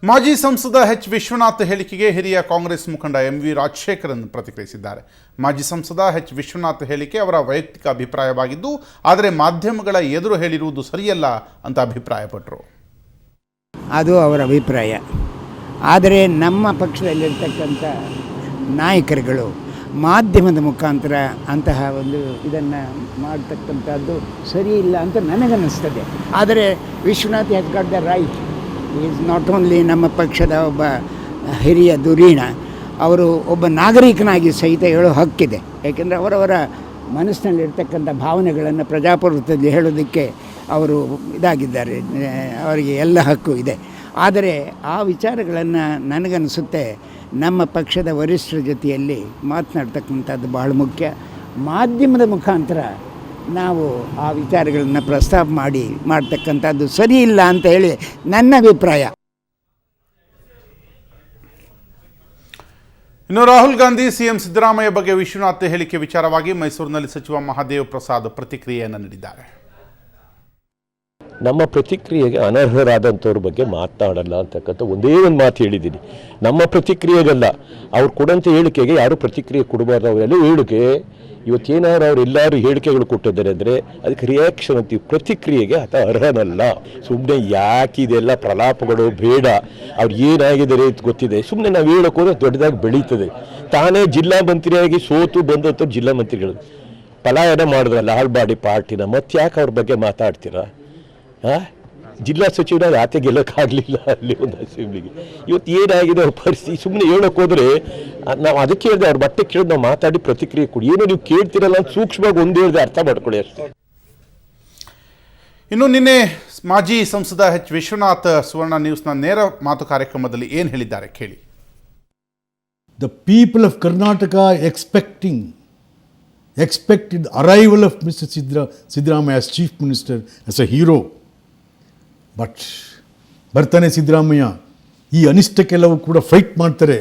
ಮಾಜಿ ಸಂಸದ ಎಚ್ ವಿಶ್ವನಾಥ್ ಹೇಳಿಕೆಗೆ ಹಿರಿಯ ಕಾಂಗ್ರೆಸ್ ಮುಖಂಡ ಎಂ.ವಿ. ರಾಜಶೇಖರನ್ ಪ್ರತಿಕ್ರಿಯಿಸಿದ್ದಾರೆ. ಮಾಜಿ ಸಂಸದ ಎಚ್ ವಿಶ್ವನಾಥ್ ಹೇಳಿಕೆ ಅವರ ವೈಯಕ್ತಿಕ ಅಭಿಪ್ರಾಯವಾಗಿದ್ದು, ಆದರೆ ಮಾಧ್ಯಮಗಳ ಎದುರು ಹೇಳಿರುವುದು ಸರಿಯಲ್ಲ ಅಂತ ಅಭಿಪ್ರಾಯಪಟ್ಟರು. ಅದು ಅವರ ಅಭಿಪ್ರಾಯ. ಆದರೆ ನಮ್ಮ ಪಕ್ಷದಲ್ಲಿರ್ತಕ್ಕಂಥ ನಾಯಕರುಗಳು ಮಾಧ್ಯಮದ ಮುಖಾಂತರ ಅಂತಹ ಒಂದು ಇದನ್ನು ಮಾಡ್ತಕ್ಕಂಥದ್ದು ಸರಿ ಇಲ್ಲ ಅಂತ ನನಗನ್ನಿಸ್ತದೆ. ಆದರೆ Vishwanath has got the right. Is not only ನಮ್ಮ ಪಕ್ಷದ ಒಬ್ಬ ಹಿರಿಯ ಧುರೀಣ, ಅವರು ಒಬ್ಬ ನಾಗರಿಕನಾಗಿ ಸಹಿತ ಹೇಳೋ ಹಕ್ಕಿದೆ. ಯಾಕೆಂದರೆ ಅವರವರ ಮನಸ್ಸಿನಲ್ಲಿರ್ತಕ್ಕಂಥ ಭಾವನೆಗಳನ್ನು ಪ್ರಜಾಪ್ರಭುತ್ವದಲ್ಲಿ ಹೇಳೋದಕ್ಕೆ ಅವರು ಇದಾಗಿದ್ದಾರೆ, ಅವರಿಗೆ ಎಲ್ಲ ಹಕ್ಕು ಇದೆ. ಆದರೆ ಆ ವಿಚಾರಗಳನ್ನು ನನಗನ್ನಿಸುತ್ತೆ ನಮ್ಮ ಪಕ್ಷದ ವರಿಷ್ಠರ ಜೊತೆಯಲ್ಲಿ ಮಾತನಾಡ್ತಕ್ಕಂಥದ್ದು ಬಹಳ ಮುಖ್ಯ. ಮಾಧ್ಯಮದ ಮುಖಾಂತರ ನಾವು ಆ ವಿಚಾರಗಳನ್ನು ಪ್ರಸ್ತಾಪ ಮಾಡ್ತಕ್ಕಂಥದ್ದು ಸರಿ ಇಲ್ಲ ಅಂತ ಹೇಳಿ ನನ್ನ ಅಭಿಪ್ರಾಯ. ಇನ್ನು ರಾಹುಲ್ ಗಾಂಧಿ ಸಿಎಂ ಸಿದ್ದರಾಮಯ್ಯ ಬಗ್ಗೆ ವಿಶ್ವನಾಥ್ ಹೇಳಿಕೆ ವಿಚಾರವಾಗಿ ಮೈಸೂರಿನಲ್ಲಿ ಸಚಿವ ಮಹಾದೇವ್ ಪ್ರಸಾದ್ ಪ್ರತಿಕ್ರಿಯೆಯನ್ನು ನೀಡಿದ್ದಾರೆ. ನಮ್ಮ ಪ್ರತಿಕ್ರಿಯೆಗೆ ಅನರ್ಹರಾದಂಥವ್ರ ಬಗ್ಗೆ ಮಾತನಾಡಲ್ಲ ಅಂತಕ್ಕಂಥ ಒಂದೇ ಒಂದು ಮಾತು ಹೇಳಿದ್ದೀನಿ. ನಮ್ಮ ಪ್ರತಿಕ್ರಿಯೆಗಲ್ಲ, ಅವ್ರು ಕೊಡೋಂಥ ಹೇಳಿಕೆಗೆ ಯಾರು ಪ್ರತಿಕ್ರಿಯೆ ಕೊಡಬಾರ್ದು. ಅವರೆಲ್ಲ ಹೇಳಿಕೆ ಇವತ್ತೇನಾದ್ರು ಅವ್ರು ಎಲ್ಲರೂ ಹೇಳಿಕೆಗಳು ಕೊಟ್ಟಿದ್ದಾರೆ ಅಂದರೆ ಅದಕ್ಕೆ ರಿಯಾಕ್ಷನ್ ಅಂತೀವಿ, ಪ್ರತಿಕ್ರಿಯೆಗೆ ಆತ ಅರ್ಹನಲ್ಲ. ಸುಮ್ಮನೆ ಯಾಕಿದೆಲ್ಲ ಪ್ರಲಾಪಗಳು ಬೇಡ. ಅವ್ರು ಏನಾಗಿದ್ದಾರೆ ಅಂತ ಗೊತ್ತಿದೆ. ಸುಮ್ಮನೆ ನಾವು ಹೇಳೋಕೋದ್ರೆ ದೊಡ್ಡದಾಗಿ ಬೆಳೀತದೆ. ತಾನೇ ಜಿಲ್ಲಾ ಮಂತ್ರಿಯಾಗಿ ಸೋತು ಬಂದಂಥವ್ರು ಜಿಲ್ಲಾ ಮಂತ್ರಿಗಳು ಪಲಾಯನ ಮಾಡಿದ್ರಲ್ಲ ಆಳ್ಬಾಡಿ ಪಾರ್ಟಿನ, ಮತ್ತೆ ಯಾಕೆ ಅವ್ರ ಬಗ್ಗೆ ಮಾತಾಡ್ತೀರಾ? ಜಿಲ್ಲಾ ಸಚಿವರಾಗಿ ಆತ ಗೆಲ್ಲಕ್ಕಾಗಲಿಲ್ಲ ಅಲ್ಲಿ ಒಂದು ಅಸೆಂಬ್ಲಿಗೆ. ಇವತ್ತು ಏನಾಗಿದೆ ಅವ್ರ ಪರಿಸ್ಥಿತಿ. ಸುಮ್ಮನೆ ಹೇಳೋಕ್ಕೋದ್ರೆ ನಾವು ಅದಕ್ಕೆ ಹೇಳಿದೆ, ಅವ್ರ ಬಟ್ಟೆ ಕೇಳಿದ್ ನಾವು ಮಾತಾಡಿ ಪ್ರತಿಕ್ರಿಯೆ ಕೊಡಿ. ಏನೋ ನೀವು ಕೇಳ್ತಿರಲ್ಲ ಅಂತ ಸೂಕ್ಷ್ಮವಾಗಿ ಒಂದು ಹೇಳಿದೆ, ಅರ್ಥ ಮಾಡ್ಕೊಳ್ಳಿ ಅಷ್ಟೇ. ಇನ್ನು ನಿನ್ನೆ ಮಾಜಿ ಸಂಸದ ಎಚ್ ವಿಶ್ವನಾಥ್ ಸುವರ್ಣ ನ್ಯೂಸ್ನ ನೇರ ಮಾತು ಕಾರ್ಯಕ್ರಮದಲ್ಲಿ ಏನು ಹೇಳಿದ್ದಾರೆ ಕೇಳಿ. The people of Karnataka expected arrival of Mr. Siddaramaiah as Chief Minister as a hero. But ಬರ್ತಾನೆ ಸಿದ್ದರಾಮಯ್ಯ, ಈ ಅನಿಷ್ಟಕ್ಕೆಲ್ಲವೂ ಕೂಡ ಫೈಟ್ ಮಾಡ್ತಾರೆ.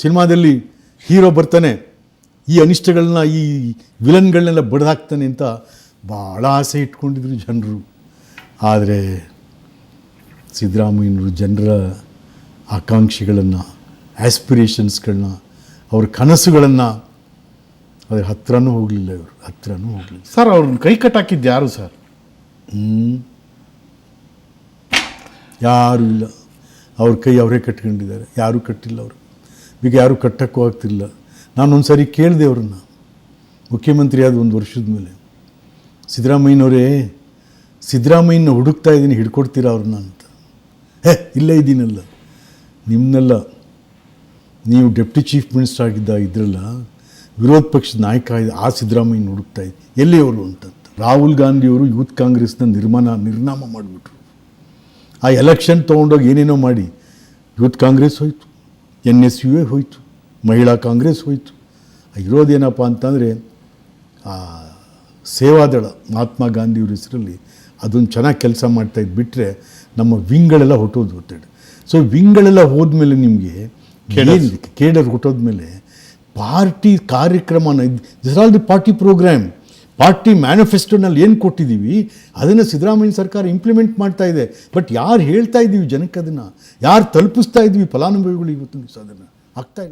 ಸಿನಿಮಾದಲ್ಲಿ ಹೀರೋ ಬರ್ತಾನೆ, ಈ ಅನಿಷ್ಟಗಳನ್ನ, ಈ ವಿಲನ್ಗಳನ್ನೆಲ್ಲ ಬಡ್ದಾಕ್ತಾನೆ ಅಂತ ಭಾಳ ಆಸೆ ಇಟ್ಕೊಂಡಿದ್ರು ಜನರು. ಆದರೆ ಸಿದ್ದರಾಮಯ್ಯನವರು ಜನರ ಆಕಾಂಕ್ಷೆಗಳನ್ನು, ಆಸ್ಪಿರೇಷನ್ಸ್ಗಳನ್ನ, ಅವ್ರ ಕನಸುಗಳನ್ನು ಅದ್ರ ಹತ್ರನೂ ಹೋಗಲಿಲ್ಲ. ಇವರು ಹತ್ರನೂ ಹೋಗಲಿಲ್ಲ. ಸರ್, ಅವ್ರನ್ನ ಕೈ ಕಟ್ಟಾಕಿದ್ದು ಯಾರು ಸರ್? ಯಾರೂ ಇಲ್ಲ. ಅವ್ರ ಕೈ ಅವರೇ ಕಟ್ಕೊಂಡಿದ್ದಾರೆ, ಯಾರೂ ಕಟ್ಟಿಲ್ಲ. ಅವರು ಈಗ ಯಾರೂ ಕಟ್ಟಕ್ಕೂ ಆಗ್ತಿಲ್ಲ. ನಾನೊಂದು ಸಾರಿ ಕೇಳಿದೆ ಅವ್ರನ್ನ, ಮುಖ್ಯಮಂತ್ರಿ ಆದ 1 ವರ್ಷದ ಮೇಲೆ, ಸಿದ್ದರಾಮಯ್ಯನ ಹುಡುಕ್ತಾ ಇದ್ದೀನಿ, ಹಿಡ್ಕೊಡ್ತೀರಾ ಅವ್ರನ್ನ ಅಂತ. ಇಲ್ಲೇ ಇದ್ದೀನಲ್ಲ, ನಿಮ್ಮನ್ನೆಲ್ಲ, ನೀವು ಡೆಪ್ಟಿ ಚೀಫ್ ಮಿನಿಸ್ಟರ್ ಇದ್ರಲ್ಲ, ವಿರೋಧ ಪಕ್ಷದ ನಾಯಕ ಆ ಸಿದ್ದರಾಮಯ್ಯನ ಹುಡುಕ್ತಾ ಇದ್ದೀನಿ, ಎಲ್ಲಿ ಅವರು ಅಂತ. ರಾಹುಲ್ ಗಾಂಧಿಯವರು ಯೂತ್ ಕಾಂಗ್ರೆಸ್ನ ನಿರ್ನಾಮ ಮಾಡಿಬಿಟ್ರು. ಆ ಎಲೆಕ್ಷನ್ ತೊಗೊಂಡೋಗಿ ಏನೇನೋ ಮಾಡಿ ಯೂತ್ ಕಾಂಗ್ರೆಸ್ ಹೋಯಿತು, NSUA ಹೋಯಿತು, ಮಹಿಳಾ ಕಾಂಗ್ರೆಸ್ ಹೋಯಿತು. ಇರೋದೇನಪ್ಪ ಅಂತಂದರೆ ಆ ಸೇವಾದಳ ಮಹಾತ್ಮ ಗಾಂಧಿಯವ್ರ ಹೆಸರಲ್ಲಿ ಅದೊಂದು ಚೆನ್ನಾಗಿ ಕೆಲಸ ಮಾಡ್ತಾಯಿದ್ದು ಬಿಟ್ಟರೆ ನಮ್ಮ ವಿಂಗ್ಗಳೆಲ್ಲ ಹೊಟ್ಟೋದು ಗೊತ್ತಾడు. ಸೊ ವಿಂಗ್ಗಳೆಲ್ಲ ಹೋದ್ಮೇಲೆ ನಿಮಗೆ ಕೇಡರ್ ಹೊಟ್ಟೋದ್ಮೇಲೆ ಪಾರ್ಟಿ ಕಾರ್ಯಕ್ರಮನ, this all the party program, party ಮ್ಯಾನಿಫೆಸ್ಟೋನಲ್ಲಿ ಏನು ಕೊಟ್ಟಿದ್ದೀವಿ ಅದನ್ನು ಸಿದ್ದರಾಮಯ್ಯ ಸರ್ಕಾರ ಇಂಪ್ಲಿಮೆಂಟ್ ಮಾಡ್ತಾ ಇದೆ. ಬಟ್ ಯಾರು ಹೇಳ್ತಾ ಇದ್ದೀವಿ ಜನಕ್ಕೆ, ಅದನ್ನು ಯಾರು ತಲುಪಿಸ್ತಾ ಇದ್ದೀವಿ ಫಲಾನುಭವಿಗಳು, ಇವತ್ತು ಅದನ್ನು ಆಗ್ತಾ ಇಲ್ಲ.